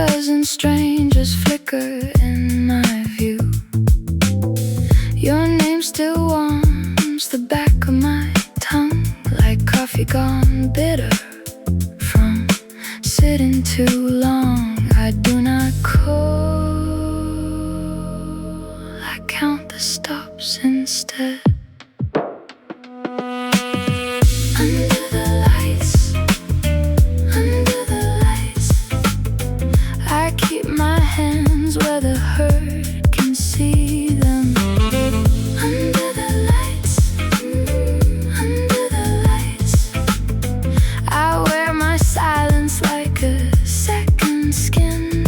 dozen strangers flicker in my view. Your name still warms the back of my tongue, like coffee gone bitter from sitting too long. I do not call, I count the stops instead. Where the hurt can see them. Under the lights, under the lights, I wear my silence like a second skin.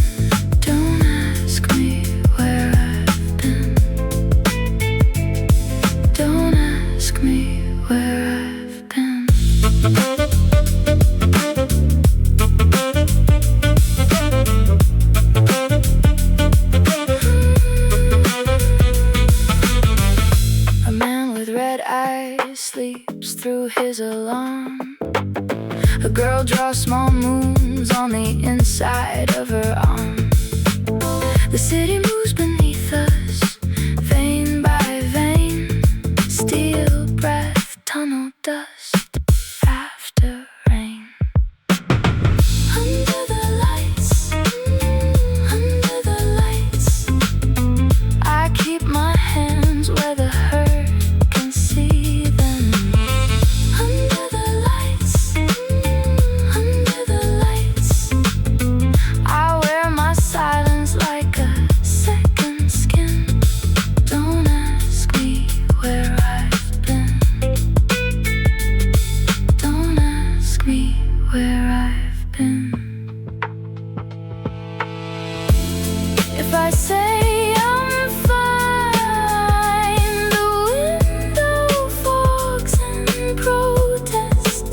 Don't ask me where I've been. Don't ask me where I've been. Sleeps through his alarm. A girl draws small moons on the inside of her arm. The city moves beneath us, vein by vein. Steel breath, tunnel dust after rain. Under the lights, under the lights, I keep my hands where the hurt can see them. If I say I'm fine, the window fogs in protest.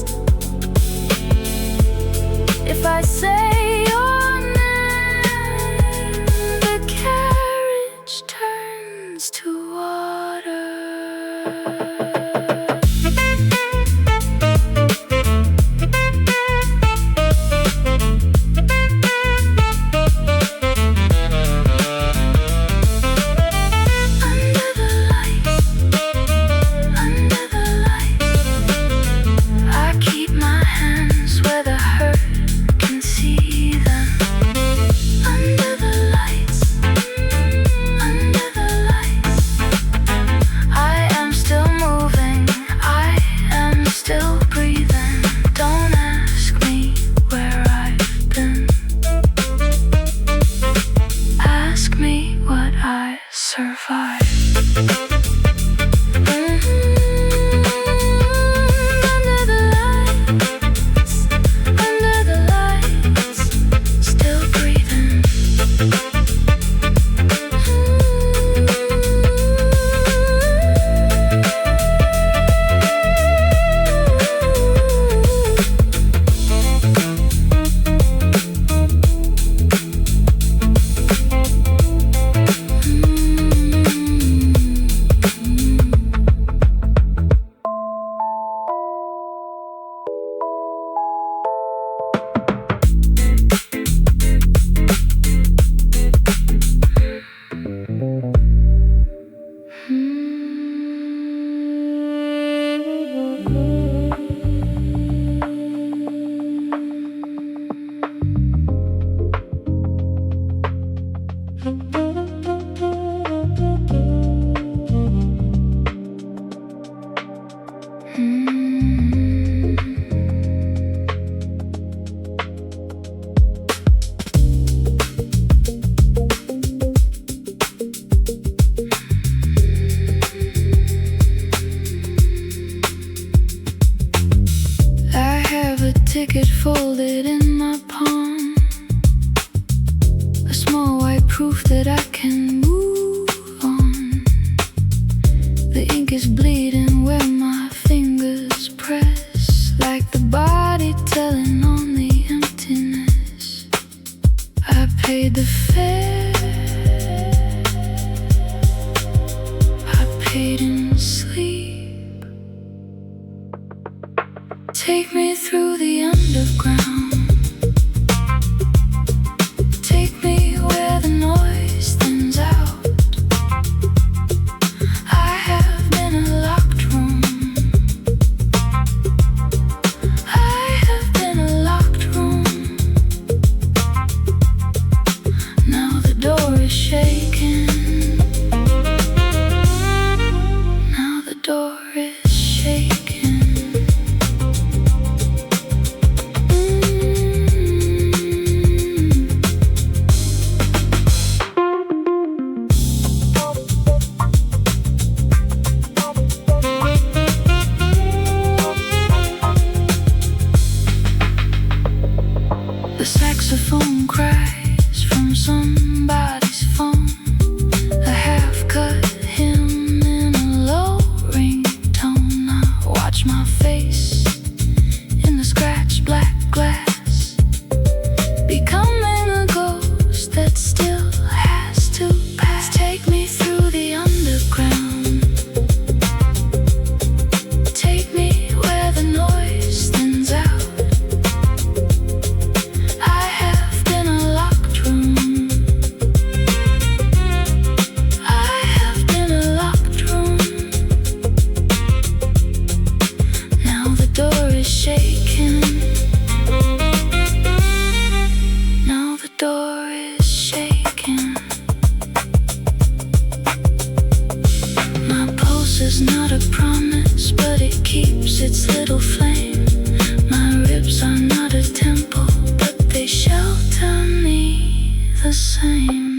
If I say your name, the carriage turns to water. Ticket folded in my palm, a small white proof that I can move on. The ink is bleeding where my fingers press, like the body telling on the emptiness. I paid the fare, I paid in sleep. Take me through the underground. Take same.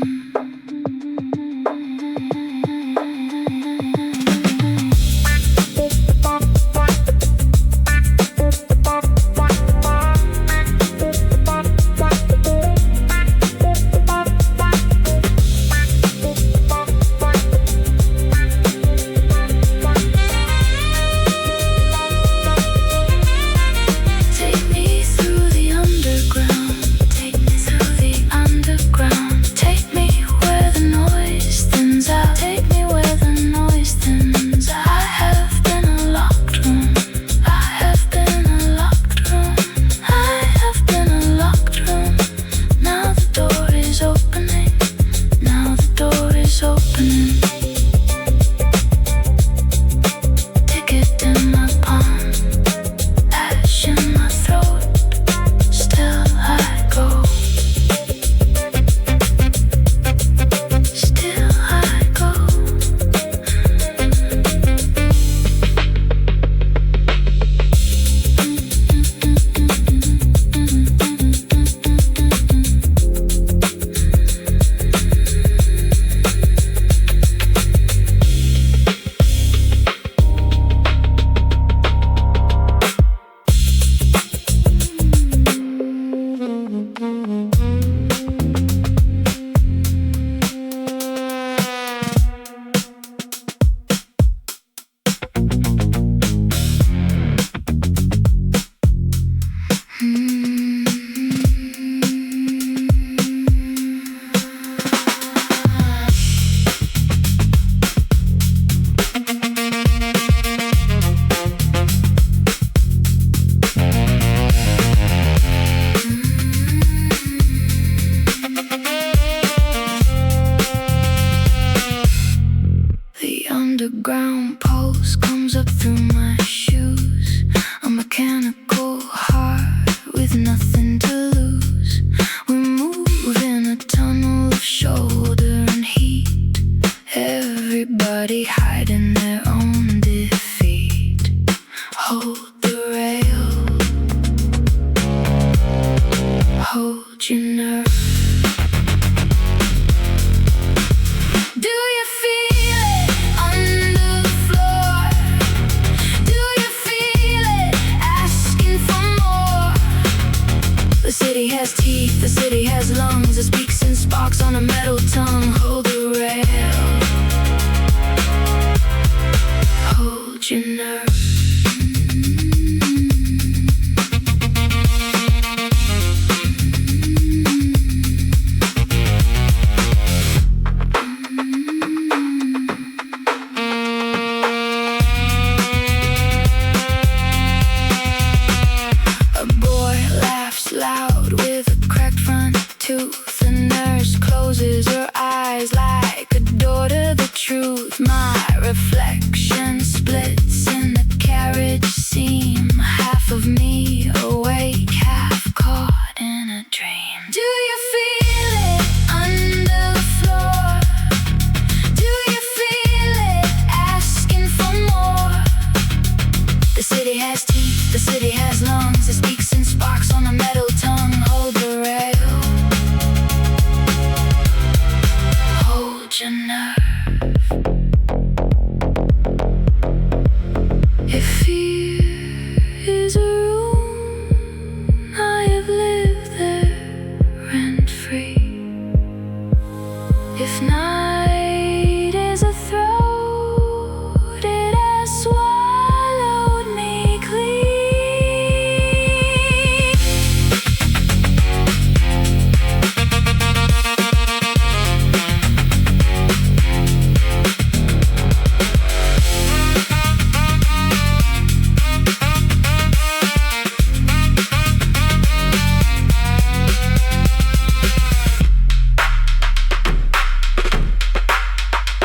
Underground pulse comes up through my shoes. A mechanical heart with nothing to lose. We move in a tunnel of shoulder and heat. Everybody hiding their own defeat. Hold the rail. Hold your nerve. Do you feel it under the floor? Do you feel it asking for more? The city has teeth, the city has lungs. It speaks in sparks on a metal tongue. Hold the rail. Hold your nerve. Loud with a cracked front tooth. The nurse closes her eyes like a door to the truth. My reflection splits in the carriage seam. Half of me awake, half caught in a dream. Do you feel it under the floor? Do you feel it asking for more? The city has teeth, the city has lungs. It speaks in sparks on a metal tongue. Hold the rail. Hold your nerve. If fear is a room, I have lived there rent free. If night is a throat, it has swallowed me clean.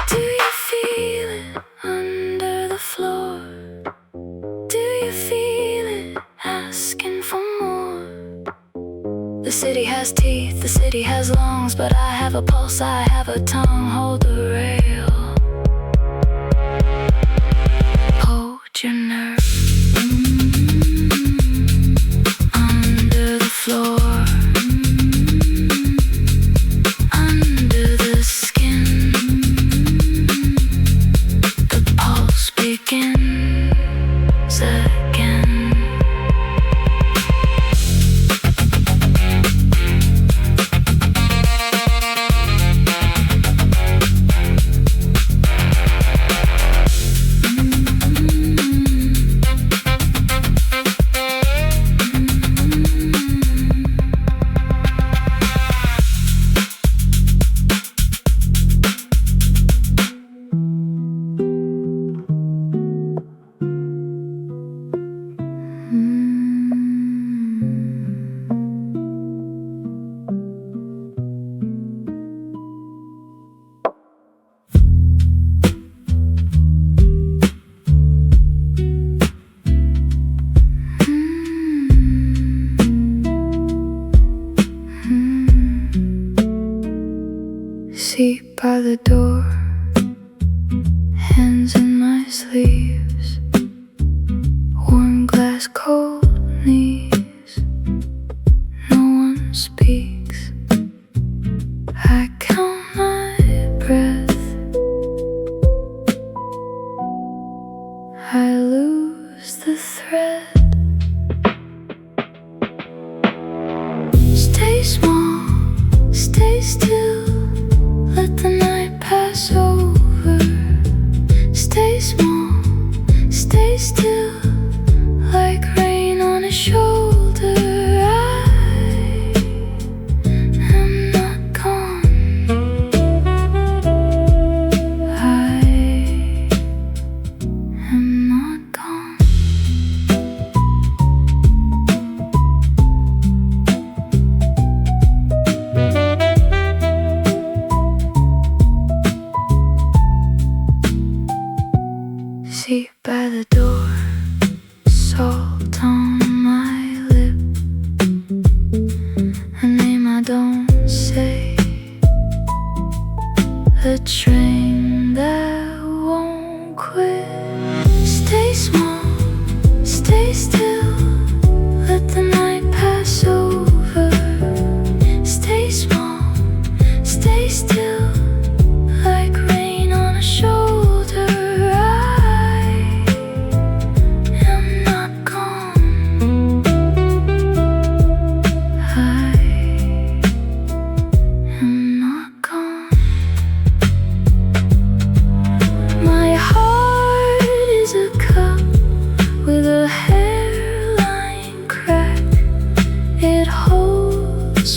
Do you feel it under the floor? Do you feel it asking for more? The city has teeth, the city has lungs, but I have a pulse, I have a tongue. Hold the rail. Hold your nerve. Under the floor. Under Seat by the door, hands in my sleeves, warm glass, cold knees. No one speaks. I count my breath. I lose the thread. Stay small, stay still. Let the night pass over. Stay small, stay still, like rain on a shoulder. I am not gone. I am not gone. Seat by the door, salt on my lip, a name I don't say, a train that won't quit. Stay small, stay still, let the night pass over. Stay small, stay still, like rain on a shoulder.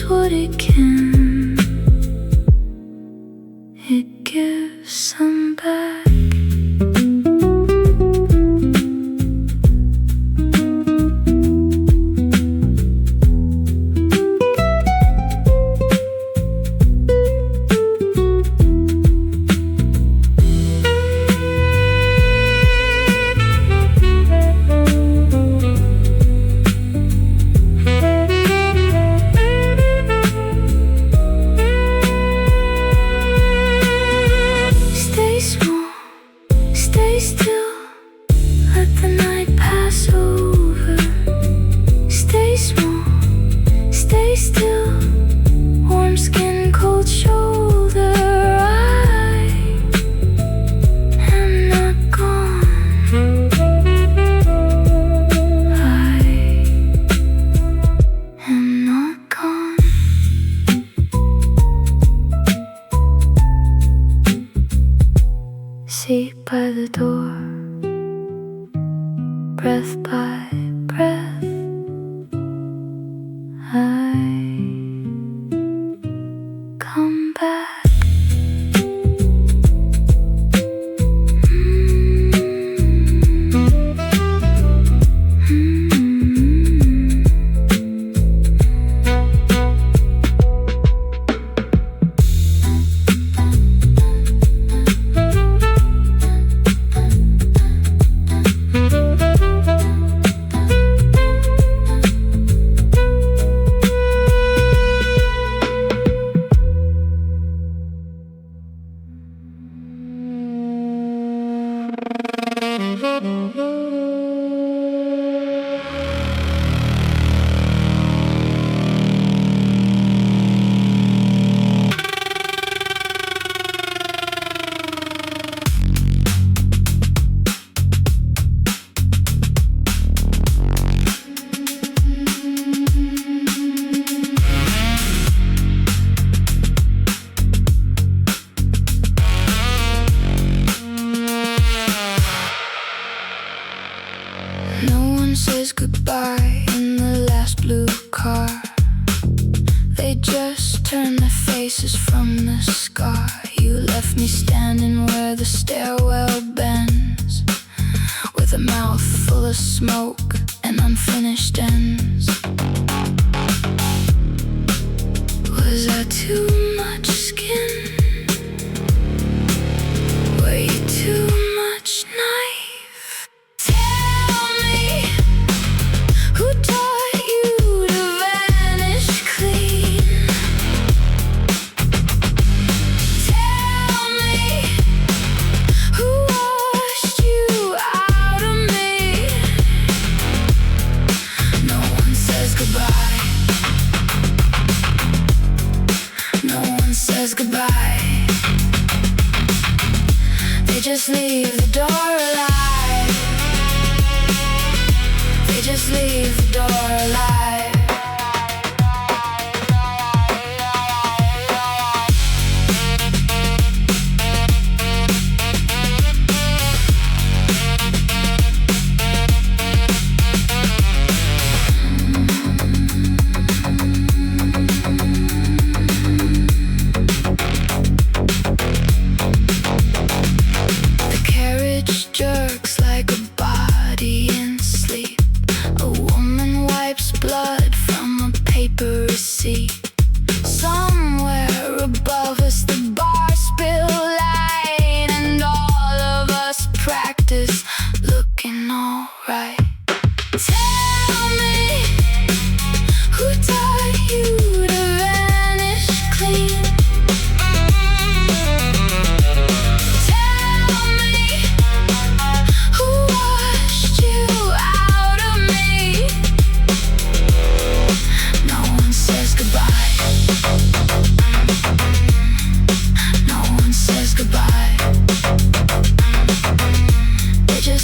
What it can, it gives some back. Seat by the door, breath by breath, I come back. Says goodbye in the last blue car. They just turn their faces from the scar. You left me standing where the stairwell bends, with a mouth full of smoke and unfinished ends. Was I too much skin? Were you too much knife? Tell me, who taught you to vanish clean? says goodbye. They just leave the door alive. They just leave the door alive. Jerks like a body in sleep. A woman wipes blood from a paper receipt. Somewhere above us the bars spill light, and all of us practice looking alright. Tell me, who taught you to vanish clean?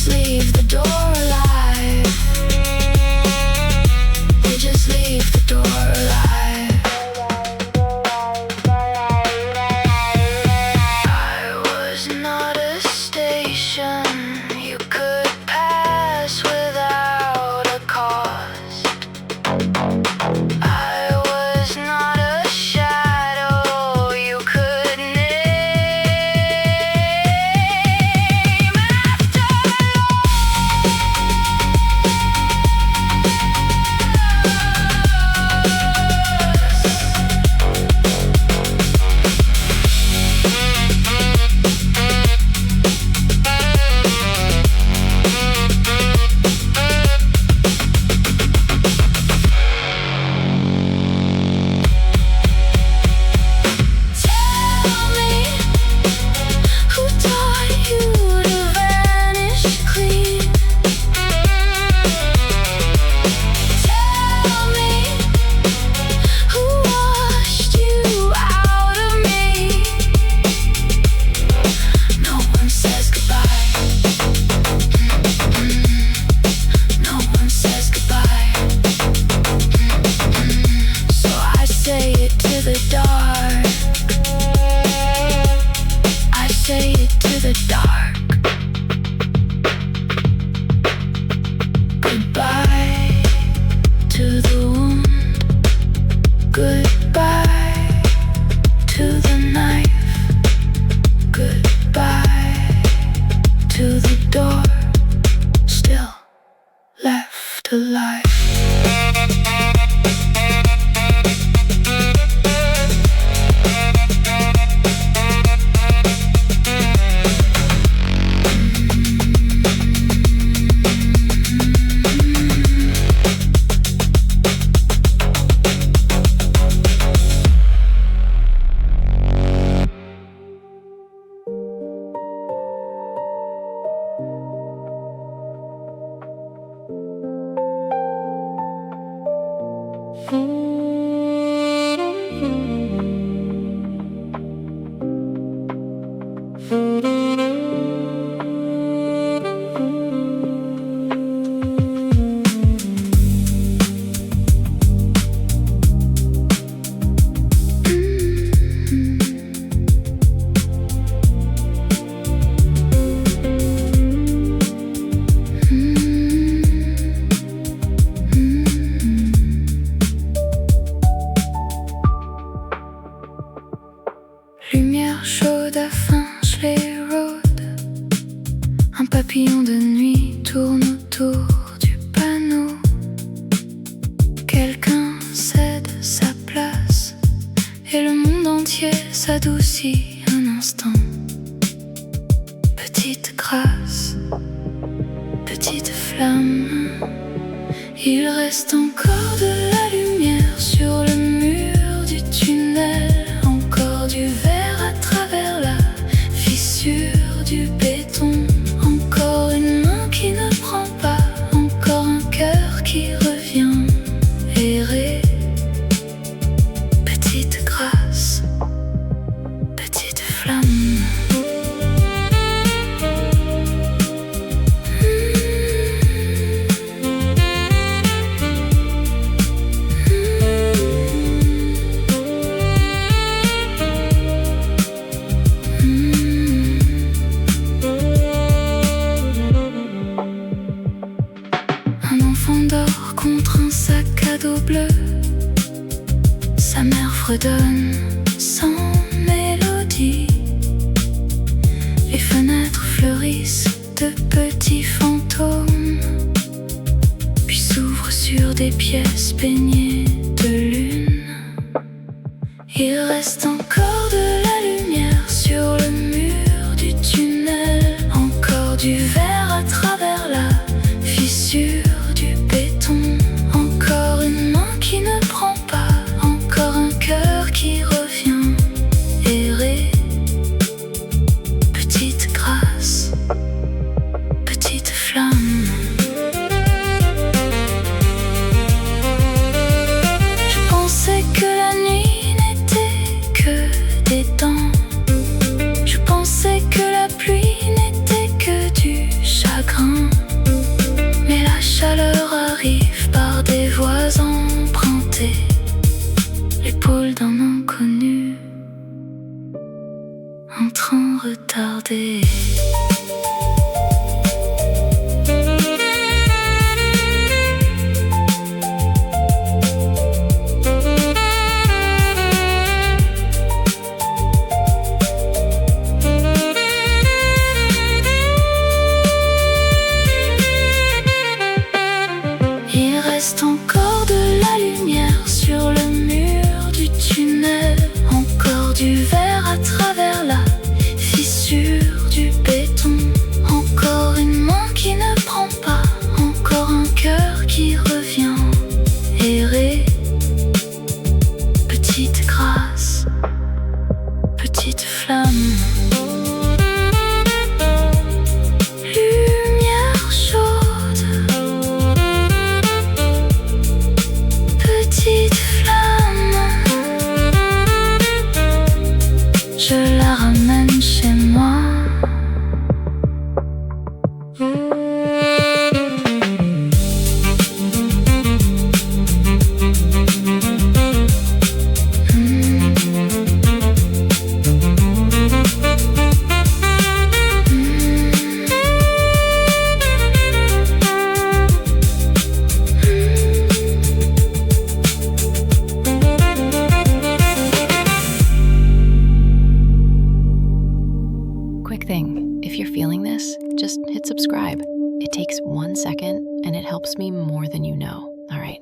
Leave the door alive. They just leave the door alive. I was not a station you could pass without a cost. I was not a shadow you could name. Lumière chaude à Finchley Road. Un papillon de nuit tourne autour du panneau. Quelqu'un cède sa place et le monde entier s'adoucit un instant. Petite grâce, petite flamme, il reste encore de la lumière sur le mur du tunnel. Encore du verre à travers la fissure du béton. Encore une main qui ne prend pas. Encore un cœur qui revient errer. Petite grâce, un train retardé. Il reste encore de la lumière sur le mur du tunnel, encore du verre à travers la fissure du béton, encore une main qui ne prend pas, encore un cœur qui revient errer. Petite grâce, petite flamme, lumière chaude, petite flamme, je la ramène chez moi. Quick thing, if you're feeling this, just hit subscribe. It takes 1 second and it helps me more than you know. All right.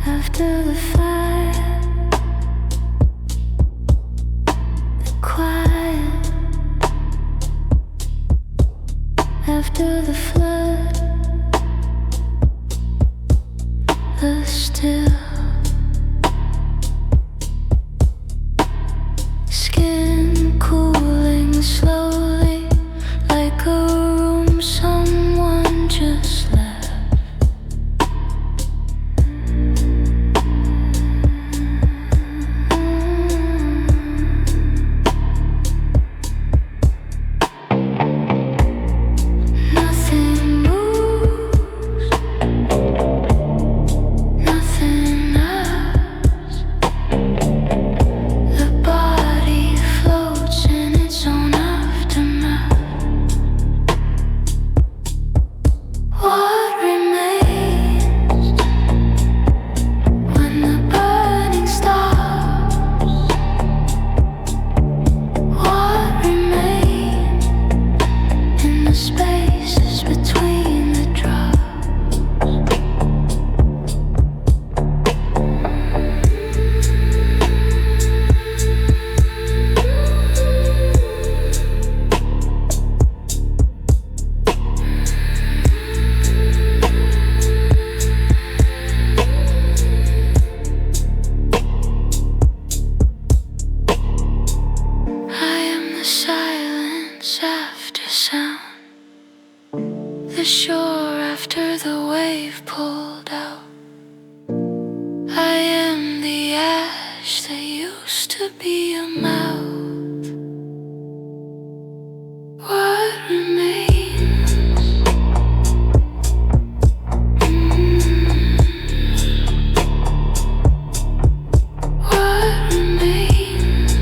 After the fire, the quiet. After the flood, the still. Skin cooling slowly, like a room someone just left. Nothing moves, nothing else. The body floats in its own aftermath. What remains when the burning stops? What remains in the spaces between the drops? I am the silence after sound, the shore after the wave pulled out. I am the ash that used to be a mouth. What remains? What remains?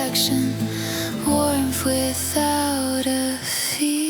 satisfaction, warmth without a fee.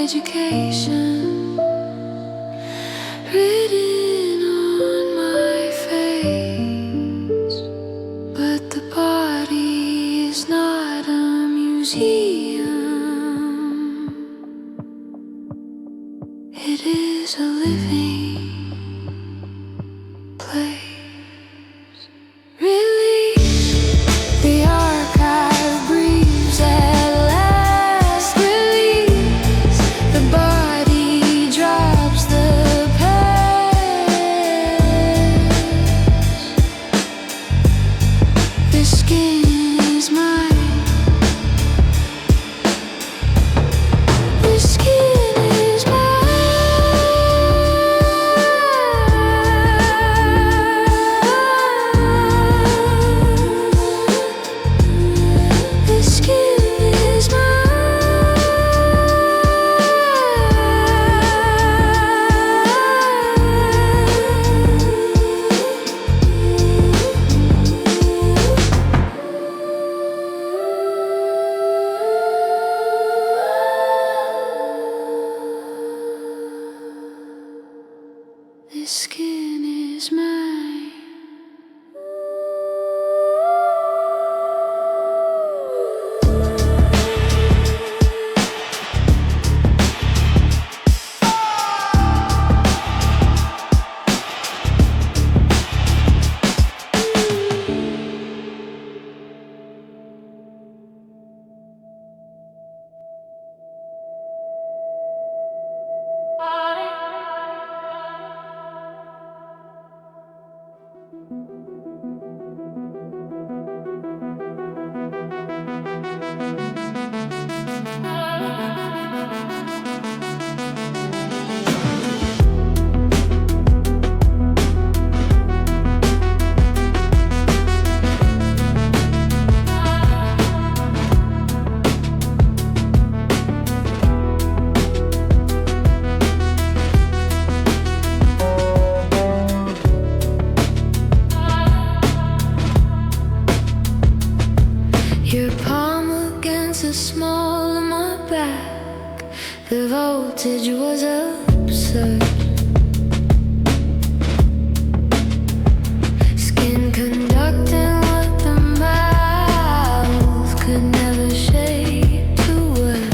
education written on my face, but the body is not a museum. It is a living place. Release the archive breathes at last. Release the body drops the past. The skin is mine. The skin is mine. The skin is The skin is mine. Your palm against the small of my back. The voltage was absurd. Skin conducting what the mouth could never shape to word.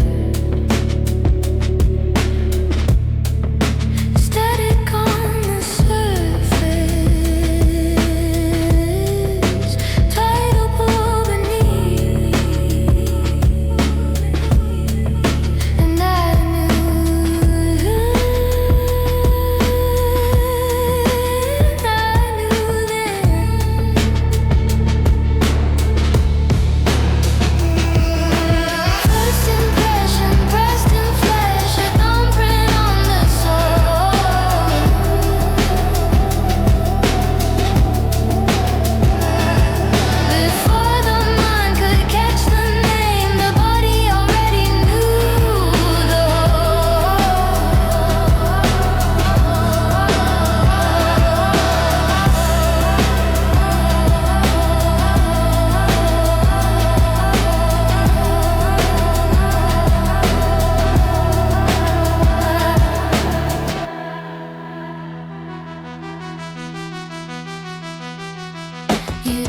Static on the surface, tidal pull beneath. And I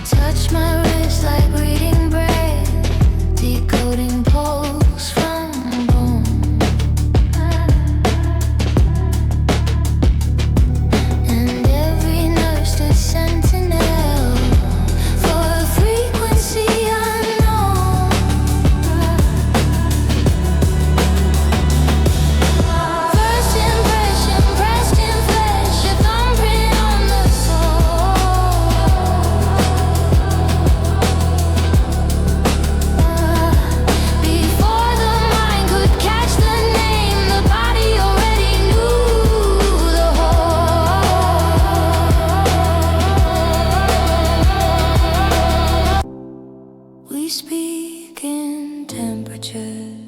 touch my wrist like reading breath, decoding pulse from bone. And every nerve stood sentinel for a frequency unknown. First impression pressed in flesh, your thumbprint on the soul. Before the mind could catch the name, the body already knew the whole. We speak in temperatures,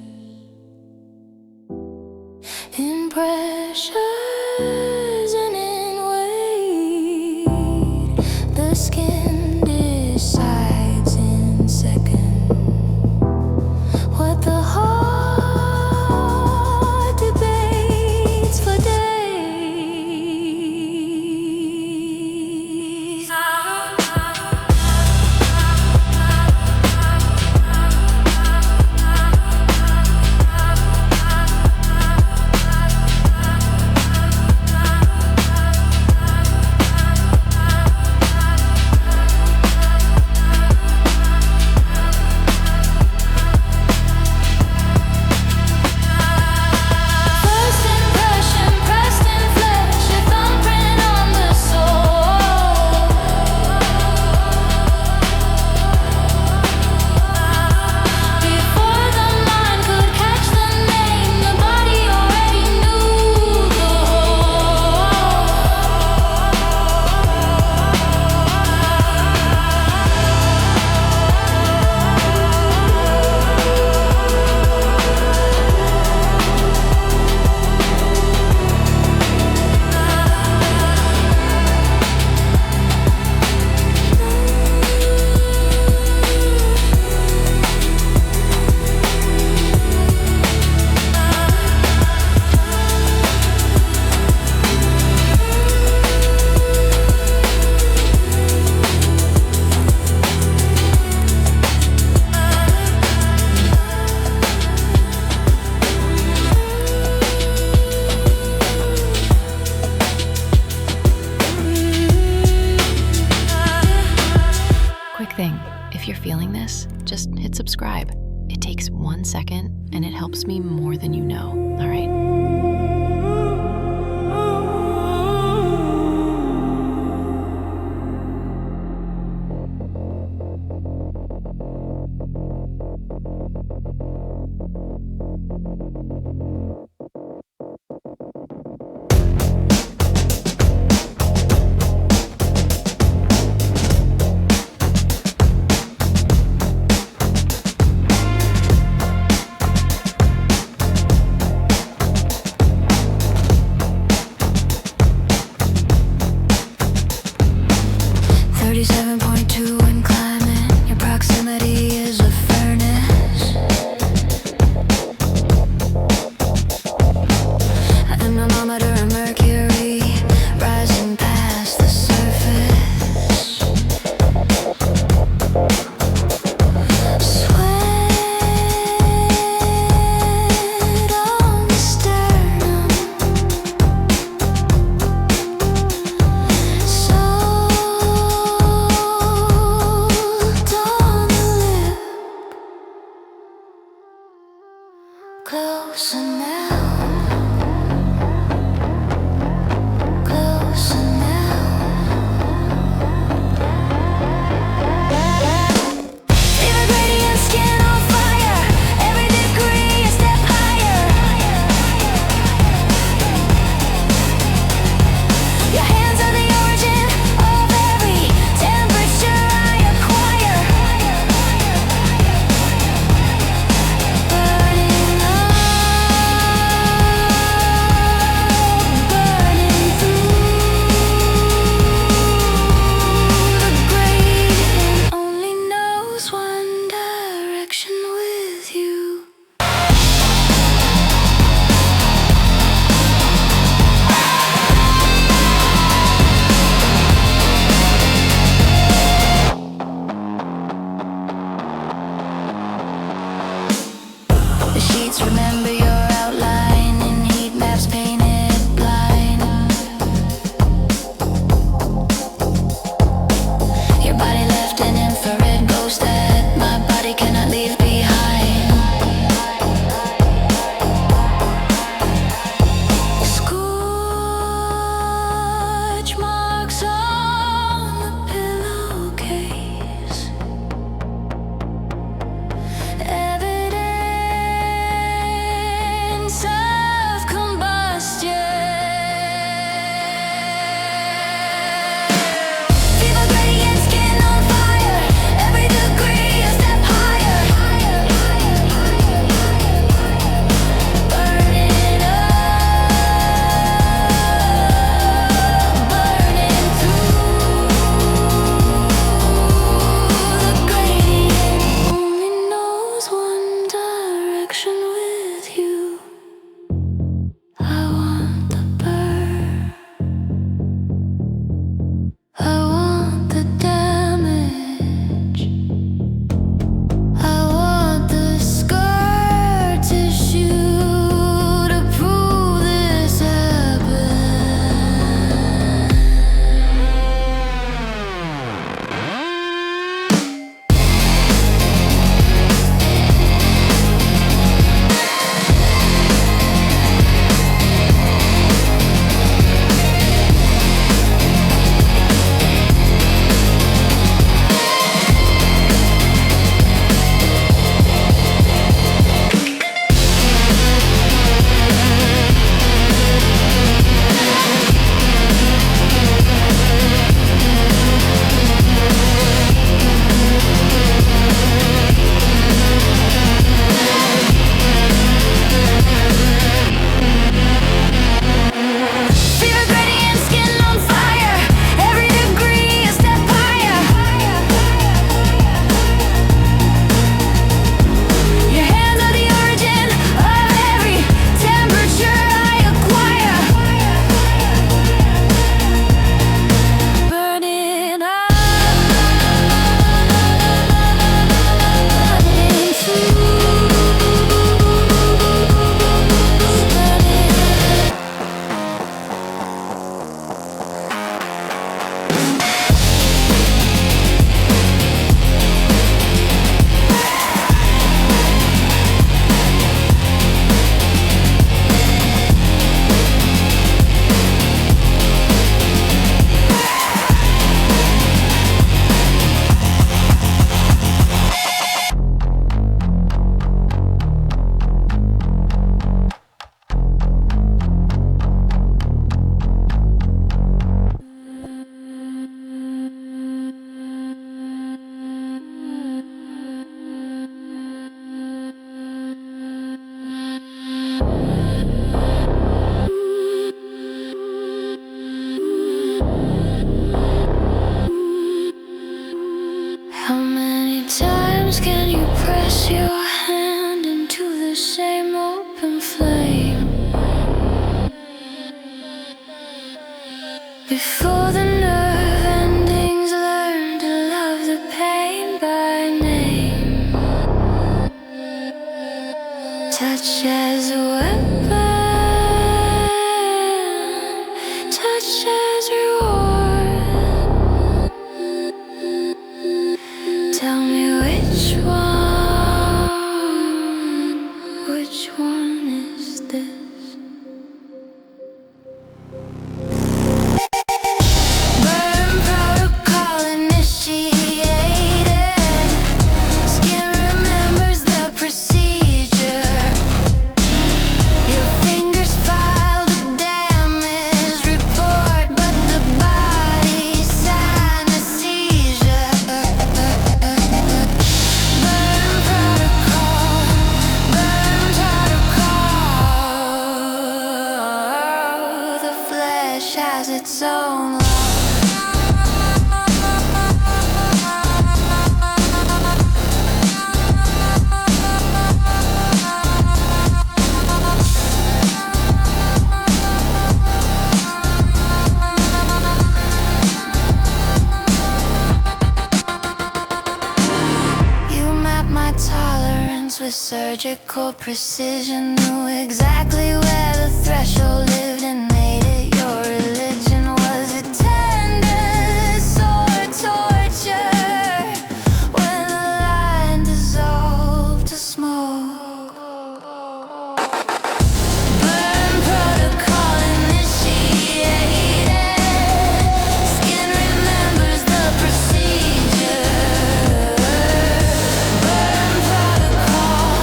in pressures and in weight. The skin decides in seconds what the heart just hit subscribe. It takes 1 second and it helps me more than you know. All right. Closer now. Closer now. Feel the radiant skin on fire. Every degree a step higher. Your hands are the origin of every temperature I acquire. Burning up. Before the nerve endings learn to love the pain by name. Touch as a weapon, touch as reward. Tell me which one is this? Has its own law. You mapped my tolerance with surgical precision, knew exactly where the threshold lived and made it your religion. Was it tenderness or torture when the line dissolved to smoke? Burn protocol initiated. Skin remembers the procedure. Burn protocol.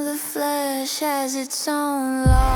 The flesh has its own law.